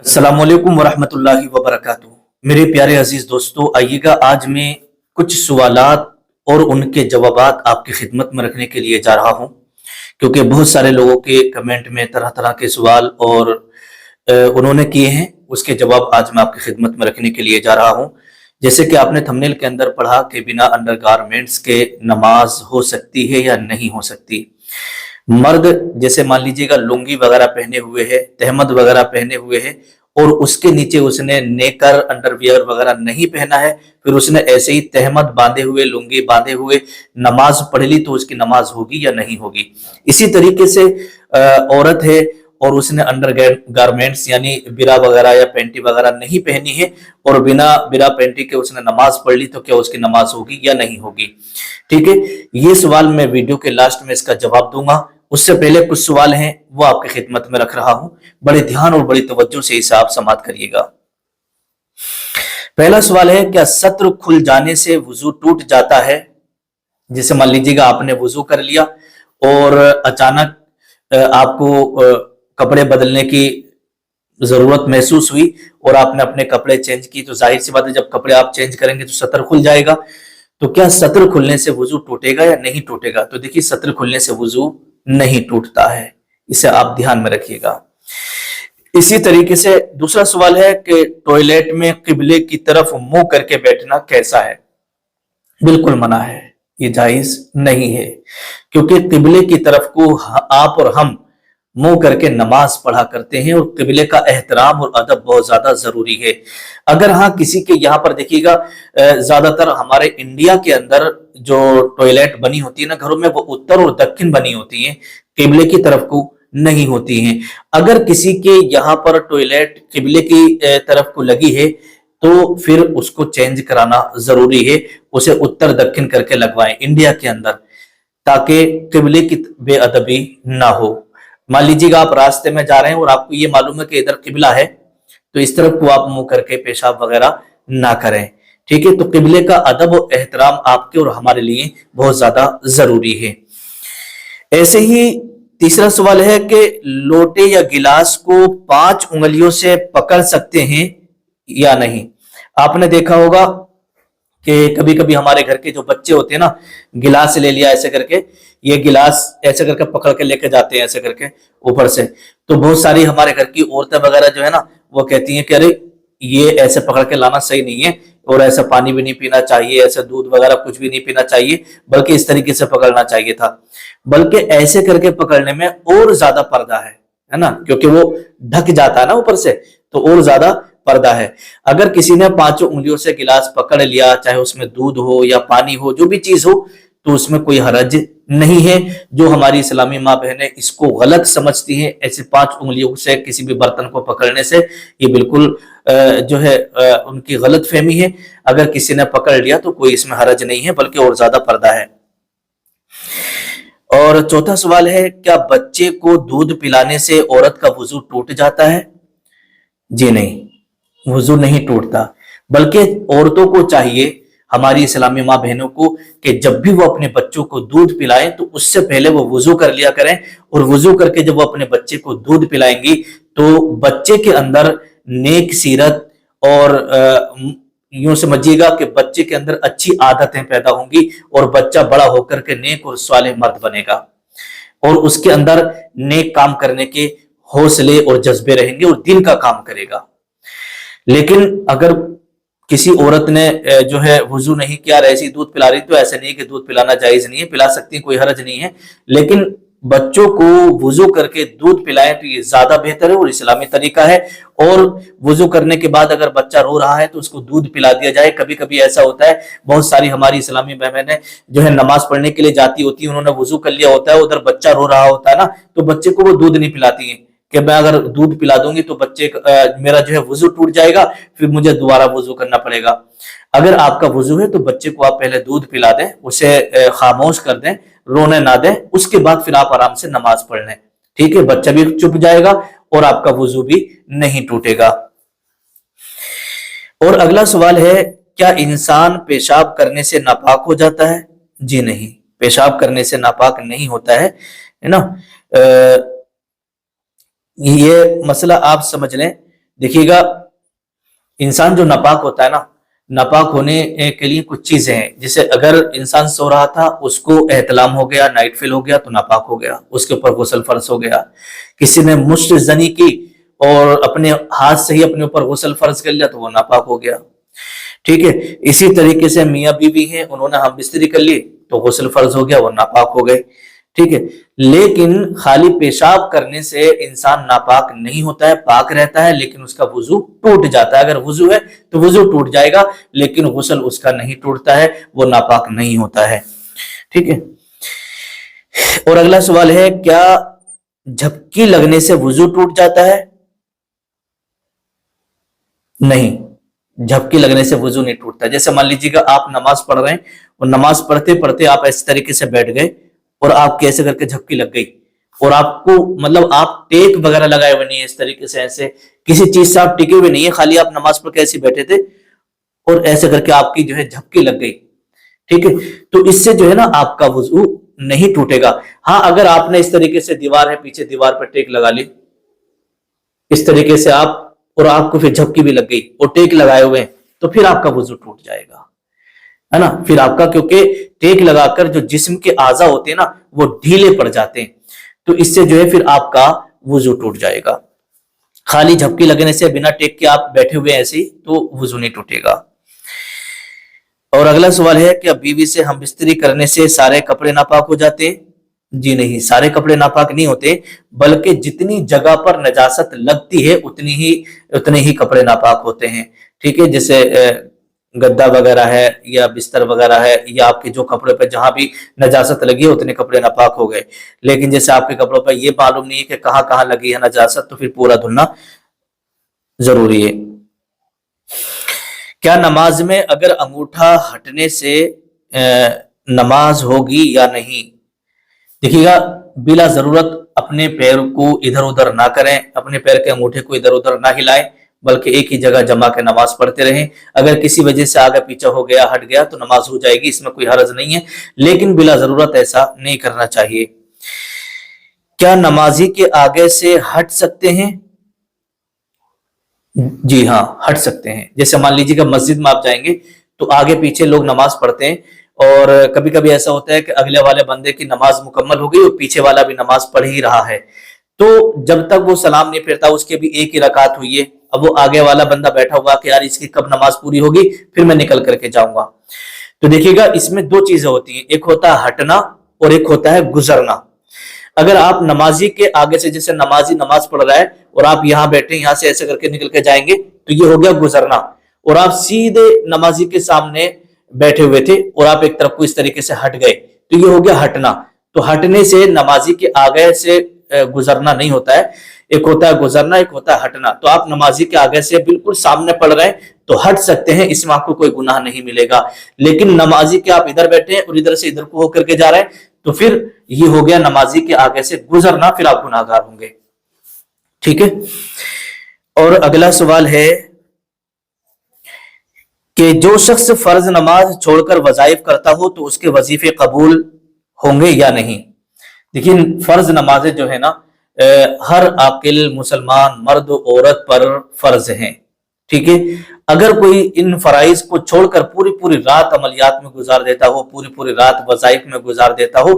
अस्सलाम वालेकुम वरहमतुल्लाहि वबरकातुहू। मेरे प्यारे अजीज दोस्तों, आइएगा आज मैं कुछ सवालात और उनके जवाबात आपकी खिदमत में रखने के लिए जा रहा हूँ, क्योंकि बहुत सारे लोगों के कमेंट में तरह तरह के सवाल और उन्होंने किए हैं। उसके जवाब आज मैं आपकी खिदमत में रखने के लिए जा रहा हूँ। जैसे कि आपने थंबनेल के अंदर पढ़ा कि बिना अंडरगारमेंट्स के नमाज हो सकती है या नहीं हो सकती। मर्द जैसे मान लीजिएगा लुंगी वगैरह पहने हुए है, तहमद वगैरह पहने हुए है और उसके नीचे उसने नेकर अंडरवियर वगैरह नहीं पहना है, फिर उसने ऐसे ही तहमद बांधे हुए, लुंगी बांधे हुए नमाज पढ़ ली, तो उसकी नमाज होगी या नहीं होगी। इसी तरीके से औरत है और उसने अंडर गारमेंट्स यानी बिरा वगैरह या पैंटी वगैरह नहीं पहनी है और बिना बिरा पैंटी के उसने नमाज पढ़ ली, तो क्या उसकी नमाज होगी या नहीं होगी। ठीक है, ये सवाल मैं वीडियो के लास्ट में इसका जवाब दूंगा। उससे पहले कुछ सवाल हैं वो आपकी खिदमत में रख रहा हूं, बड़े ध्यान और बड़ी तवज्जो से इसे आप समाअत करिएगा। पहला सवाल है, क्या सत्र खुल जाने से वुजू टूट जाता है? जैसे मान लीजिएगा आपने वुजू कर लिया और अचानक आपको कपड़े बदलने की जरूरत महसूस हुई और आपने अपने कपड़े चेंज की, तो जाहिर सी बात है जब कपड़े आप चेंज करेंगे तो सत्र खुल जाएगा। तो क्या सत्र खुलने से वुजू टूटेगा या नहीं टूटेगा? तो देखिए, सत्र खुलने से वुजू नहीं टूटता है, इसे आप ध्यान में रखिएगा। इसी तरीके से दूसरा सवाल है कि टॉयलेट में किबले की तरफ मुंह करके बैठना कैसा है? बिल्कुल मना है, ये जायज नहीं है, क्योंकि किबले की तरफ को आप और हम मुंह करके नमाज पढ़ा करते हैं और किबले का एहतराम और अदब बहुत ज्यादा जरूरी है। अगर हाँ किसी के यहाँ पर देखिएगा, ज्यादातर हमारे इंडिया के अंदर जो टॉयलेट बनी होती है ना घरों में, वो उत्तर और दक्षिण बनी होती है, किबले की तरफ को नहीं होती हैं। अगर किसी के यहाँ पर टॉयलेट किबले की तरफ को लगी है तो फिर उसको चेंज कराना जरूरी है, उसे उत्तर दक्षिण करके लगवाएं इंडिया के अंदर, ताकि किबले की बेअदबी ना हो। मान लीजिएगा आप रास्ते में जा रहे हैं और आपको ये मालूम है कि इधर किबला है, तो इस तरफ को आप मुंह करके पेशाब वगैरह ना करें। ठीक है, तो किबले का अदब और एहतराम आपके और हमारे लिए बहुत ज्यादा जरूरी है। ऐसे ही तीसरा सवाल है कि लोटे या गिलास को 5 उंगलियों से पकड़ सकते हैं या नहीं? आपने देखा होगा कि कभी कभी हमारे घर के जो बच्चे होते हैं ना, गिलास ले लिया ऐसे करके, ये गिलास ऐसे करके पकड़ के लेके जाते हैं ऐसे करके ऊपर से, तो बहुत सारी हमारे घर की औरतें वगैरह जो है ना, वो कहती हैं कि अरे ये ऐसे पकड़ के लाना सही नहीं है और ऐसा पानी भी नहीं पीना चाहिए, ऐसा दूध वगैरह कुछ भी नहीं पीना चाहिए, बल्कि इस तरीके से पकड़ना चाहिए था। बल्कि ऐसे करके पकड़ने में और ज्यादा पर्दा है ना, क्योंकि वो ढक जाता है ना ऊपर से, तो और ज्यादा पर्दा है। अगर किसी ने 5 उंगलियों से गिलास पकड़ लिया, चाहे उसमें दूध हो या पानी हो, जो भी चीज हो, तो उसमें कोई हरज नहीं है। जो हमारी इस्लामी माँ बहनें इसको गलत समझती हैं, ऐसे 5 उंगलियों से किसी भी बर्तन को पकड़ने से, ये बिल्कुल जो है उनकी गलत फहमी है। अगर किसी ने पकड़ लिया तो कोई इसमें हरज नहीं है, बल्कि और ज्यादा पर्दा है। और चौथा सवाल है, क्या बच्चे को दूध पिलाने से औरत का वुजू टूट जाता है? जी नहीं, वुजू नहीं टूटता, बल्कि औरतों को चाहिए, हमारी इस्लामी माँ बहनों को, कि जब भी वो अपने बच्चों को दूध पिलाएं तो उससे पहले वो वुजू कर लिया करें, और वुजू करके जब वो अपने बच्चे को दूध पिलाएंगी तो बच्चे के अंदर नेक सीरत और यूं समझिएगा कि बच्चे के अंदर अच्छी आदतें पैदा होंगी और बच्चा बड़ा होकर के नेक और सालेह मर्द बनेगा और उसके अंदर नेक काम करने के हौसले और जज्बे रहेंगे और दिन का काम करेगा। लेकिन अगर किसी औरत ने जो है वुजू नहीं किया, ऐसी दूध पिला रही, तो ऐसे नहीं कि दूध पिलाना जायज नहीं है, पिला सकती है, कोई हरज नहीं है, लेकिन बच्चों को वुजू करके दूध पिलाएं तो ये ज्यादा बेहतर है और इस्लामी तरीका है। और वुजू करने के बाद अगर बच्चा रो रहा है तो उसको दूध पिला दिया जाए। कभी कभी ऐसा होता है, बहुत सारी हमारी इस्लामी बहनें जो है नमाज पढ़ने के लिए जाती होती है, उन्होंने वुजू कर लिया होता है, उधर बच्चा रो रहा होता है ना, तो बच्चे को वो दूध नहीं पिलाती है कि मैं अगर दूध पिला दूंगी तो बच्चे मेरा जो है वुजू टूट जाएगा, फिर मुझे दोबारा वुजू करना पड़ेगा। अगर आपका वुजू है तो बच्चे को आप पहले दूध पिला दें, उसे खामोश कर दें, रोने ना दें, उसके बाद फिर आप आराम से नमाज पढ़ लें। ठीक है, बच्चा भी चुप जाएगा और आपका वुजू भी नहीं टूटेगा। और अगला सवाल है, क्या इंसान पेशाब करने से नापाक हो जाता है? जी नहीं, पेशाब करने से नापाक नहीं होता है ना। ये मसला आप समझ लें देखिएगा, इंसान जो नापाक होता है ना, नापाक होने के लिए कुछ चीजें हैं। जैसे अगर इंसान सो रहा था, उसको एहतलाम हो गया, नाइट फील हो गया, तो नापाक हो गया, उसके ऊपर गुस्ल फर्ज हो गया। किसी ने मुश्त जनी की और अपने हाथ से ही अपने ऊपर गुस्ल फर्ज कर लिया, तो वो नापाक हो गया। ठीक है, इसी तरीके से मियाँ बीवी हैं, उन्होंने हम बिस्तरी कर ली, तो गुस्ल फर्ज हो गया, वो नापाक हो गए। ठीक है, लेकिन खाली पेशाब करने से इंसान नापाक नहीं होता है, पाक रहता है, लेकिन उसका वुजू टूट जाता है। अगर वुजू है तो वुजू टूट जाएगा, लेकिन गुस्ल उसका नहीं टूटता है, वो नापाक नहीं होता है। ठीक है, और अगला सवाल है, क्या झपकी लगने से वुजू टूट जाता है? नहीं, झपकी लगने से वुजू नहीं टूटता। जैसे मान लीजिएगा आप नमाज पढ़ रहे हैं और नमाज पढ़ते पढ़ते आप इस तरीके से बैठ गए और आप कैसे करके झपकी लग गई, और आपको मतलब आप टेक वगैरह लगाए हुए नहीं है, इस तरीके से ऐसे किसी चीज से आप टिके हुए नहीं है, खाली आप नमाज पढ़ के ऐसे बैठे थे और ऐसे करके आपकी जो है झपकी लग गई। ठीक है, तो इससे जो है ना आपका वुजू नहीं टूटेगा। हाँ, अगर आपने इस तरीके से दीवार है, पीछे दीवार पर टेक लगा ली इस तरीके से आप, और आपको फिर झपकी भी लग गई और टेक लगाए हुए हैं, तो फिर आपका वुजू टूट जाएगा, है ना। फिर आपका, क्योंकि टेक लगाकर जो जिस्म के आजा होते हैं ना, वो ढीले पड़ जाते हैं, तो इससे जो है फिर आपका वुजू टूट जाएगा। खाली झपकी लगने से, बिना टेक के आप बैठे हुए ऐसे, तो वुजू नहीं टूटेगा। और अगला सवाल है, क्या बीवी से हम बिस्तरी करने से सारे कपड़े नापाक हो जाते हैं? जी नहीं, सारे कपड़े नापाक नहीं होते, बल्कि जितनी जगह पर नजासत लगती है उतने ही कपड़े नापाक होते हैं। ठीक है, जैसे गद्दा वगैरह है या बिस्तर वगैरह है, या आपके जो कपड़े पे जहां भी नजासत लगी है उतने कपड़े नापाक हो गए। लेकिन जैसे आपके कपड़ों पर ये मालूम नहीं है कि कहां कहां लगी है नजासत, तो फिर पूरा धुलना जरूरी है। क्या नमाज में अगर अंगूठा हटने से नमाज होगी या नहीं? देखिएगा, बिला जरूरत अपने पैर को इधर उधर ना करें, अपने पैर के अंगूठे को इधर उधर ना हिलाएं, बल्कि एक ही जगह जमा के नमाज पढ़ते रहें। अगर किसी वजह से आगे पीछे हो गया, हट गया, तो नमाज हो जाएगी, इसमें कोई हर्ज नहीं है, लेकिन बिला जरूरत ऐसा नहीं करना चाहिए। क्या नमाजी के आगे से हट सकते हैं? जी हाँ, हट सकते हैं। जैसे मान लीजिएगा मस्जिद में आप जाएंगे तो आगे पीछे लोग नमाज पढ़ते हैं, और कभी कभी ऐसा होता है कि अगले वाले बंदे की नमाज मुकम्मल हो गई और पीछे वाला भी नमाज पढ़ ही रहा है, तो जब तक वो सलाम नहीं फेरता, उसके भी एक ही रकात हुई है, अब वो आगे वाला बंदा बैठा हुआ कि यार इसकी कब नमाज पूरी होगी, फिर मैं निकल करके जाऊंगा। तो देखिएगा, इसमें दो चीजें होती हैं, एक होता है हटना और एक होता है गुजरना। अगर आप नमाजी के आगे से, जैसे नमाजी नमाज पढ़ रहा है और आप यहां बैठे, यहां से ऐसे करके निकल के जाएंगे, तो ये हो गया गुजरना। और आप सीधे नमाजी के सामने बैठे हुए थे और आप एक तरफ को इस तरीके से हट गए, तो ये हो गया हटना। तो हटने से नमाजी के आगे से गुजरना नहीं होता है, एक होता है गुजरना, एक होता है हटना। तो आप नमाजी के आगे से बिल्कुल सामने पढ़ रहे हैं तो हट सकते हैं, इसमें आपको कोई गुनाह नहीं मिलेगा। लेकिन नमाजी के आप इधर बैठे हैं और इधर से इधर को होकर के जा रहे हैं, तो फिर ये हो गया नमाजी के आगे से गुजरना, फिर आप गुनाहगार होंगे। ठीक है, और अगला सवाल है कि जो शख्स फर्ज नमाज छोड़कर वजाइफ करता हो तो उसके वजीफे कबूल होंगे या नहीं? देखिए, फर्ज नमाजें जो है ना, हर आकिल मुसलमान मर्द औरत पर फर्ज हैं। ठीक है, अगर कोई इन फराइज को छोड़कर पूरी पूरी रात अमलियात में गुजार देता हो, पूरी पूरी रात वजाइफ में गुजार देता हो,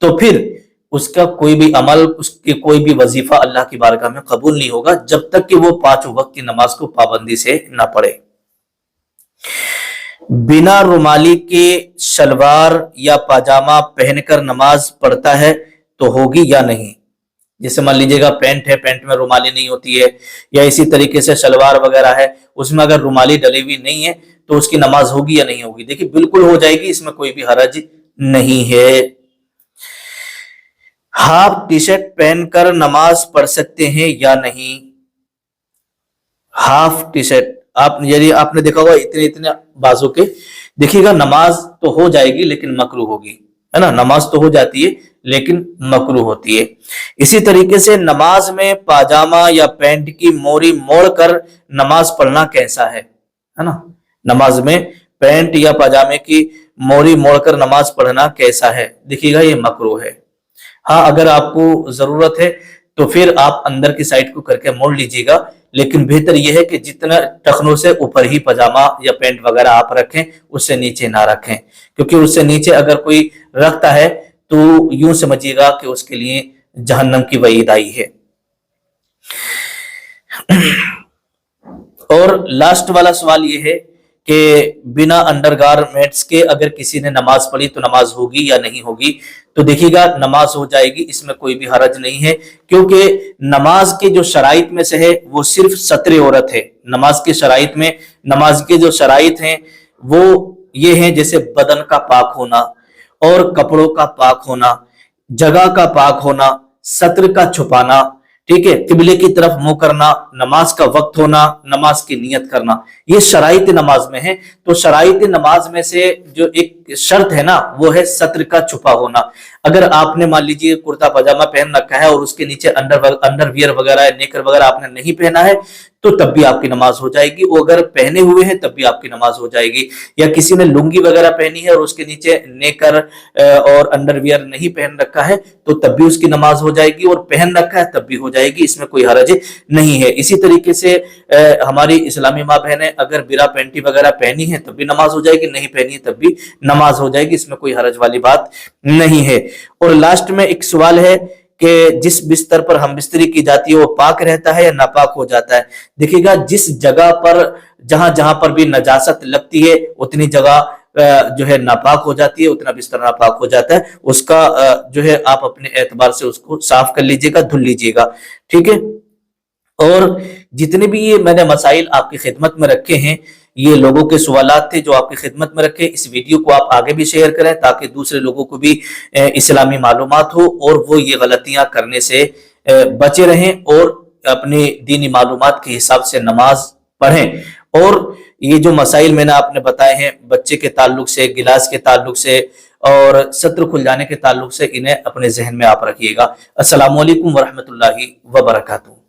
तो फिर उसका कोई भी अमल, उसके कोई भी वजीफा अल्लाह की बारगाह में कबूल नहीं होगा, जब तक कि वो 5 वक्त की नमाज को पाबंदी से ना पढ़े। बिना रुमाली के शलवार या पाजामा पहनकर नमाज पढ़ता है तो होगी या नहीं? जैसे मान लीजिएगा पैंट है, पैंट में रुमाली नहीं होती है, या इसी तरीके से शलवार वगैरह है, उसमें अगर रुमाली डली हुई नहीं है तो उसकी नमाज होगी या नहीं होगी? देखिए, बिल्कुल हो जाएगी, इसमें कोई भी हरज नहीं है। हाफ टी शर्ट पहनकर नमाज पढ़ सकते हैं या नहीं? हाफ टी शर्ट, आप यदि आपने देखा होगा इतने इतने बाजू के, देखिएगा नमाज तो हो जाएगी लेकिन मकरूह होगी, है ना। नमाज तो हो जाती है लेकिन मकरूह होती है। इसी तरीके से नमाज में पाजामा या पैंट की मोरी मोड़कर नमाज पढ़ना कैसा है ना। नमाज में पैंट या पाजामे की मोरी मोड़कर नमाज पढ़ना कैसा है? देखिएगा, ये मकरूह है। हाँ, अगर आपको जरूरत है तो फिर आप अंदर की साइड को करके मोड़ लीजिएगा। लेकिन बेहतर यह है कि जितना टखनों से ऊपर ही पजामा या पैंट वगैरह आप रखें, उससे नीचे ना रखें, क्योंकि उससे नीचे अगर कोई रखता है तो यूं समझिएगा कि उसके लिए जहन्नम की वईद आई है। और लास्ट वाला सवाल ये है कि बिना अंडरगारमेंट्स के अगर किसी ने नमाज पढ़ी तो नमाज होगी या नहीं होगी? तो देखिएगा, नमाज हो जाएगी, इसमें कोई भी हरज नहीं है, क्योंकि नमाज के जो शराइत में से है वो सिर्फ सत्रे औरत है। नमाज के शराइत में, नमाज के जो शराइत हैं वो ये हैं, जैसे बदन का पाक होना और कपड़ों का पाक होना, जगह का पाक होना, सत्र का छुपाना, ठीक है, किबले की तरफ मुंह करना, नमाज का वक्त होना, नमाज की नियत करना, ये शराइत नमाज में है। तो शराइत नमाज में से जो एक शर्त है ना, वो है सत्र का छुपा होना। अगर आपने मान लीजिए कुर्ता पजामा पहन रखा है और उसके नीचे अंडरवियर वगैरह, नेकर वगैरह आपने नहीं पहना है, तो तब भी आपकी नमाज हो जाएगी। वो अगर पहने हुए हैं तब भी आपकी नमाज हो जाएगी। या किसी ने लुंगी वगैरह पहनी है और उसके नीचे नेकर और अंडरवियर नहीं पहन रखा है, तो तब भी उसकी नमाज हो जाएगी, और पहन रखा है तब भी हो जाएगी, इसमें कोई हरज नहीं है। इसी तरीके से हमारी इस्लामी माँ बहनें अगर बिरा पैंटी वगैरह पहनी है तब भी नमाज हो जाएगी, नहीं पहनी है तब भी नमाज हो जाएगी, इसमें कोई हरज वाली बात नहीं है। और लास्ट में एक सवाल है कि जिस बिस्तर पर हम बिस्तरी की जाती है वो पाक रहता है या नापाक हो जाता है? देखिएगा, जिस जगह पर जहां जहां पर भी नजासत लगती है उतनी जगह जो है नापाक हो जाती है, उतना बिस्तर नापाक हो जाता है। उसका जो है आप अपने एतबार से उसको साफ कर लीजिएगा, धुल लीजिएगा, ठीक है। और जितने भी ये मैंने मसाइल आपकी खिदमत में रखे हैं, ये लोगों के सवालात थे जो आपकी खिदमत में रखे। इस वीडियो को आप आगे भी शेयर करें ताकि दूसरे लोगों को भी इस्लामी मालूमात हो और वो ये गलतियां करने से बचे रहें और अपनी दीनी मालूमात के हिसाब से नमाज पढ़ें। और ये जो मसाइल मैंने आपने बताए हैं बच्चे के ताल्लुक से, गिलास के ताल्लुक से और सत्र खुल जाने के ताल्लुक से, इन्हें अपने जहन में आप रखिएगा। अस्सलामु अलैकुम वरहमतुल्लाहि वबरकातुहू।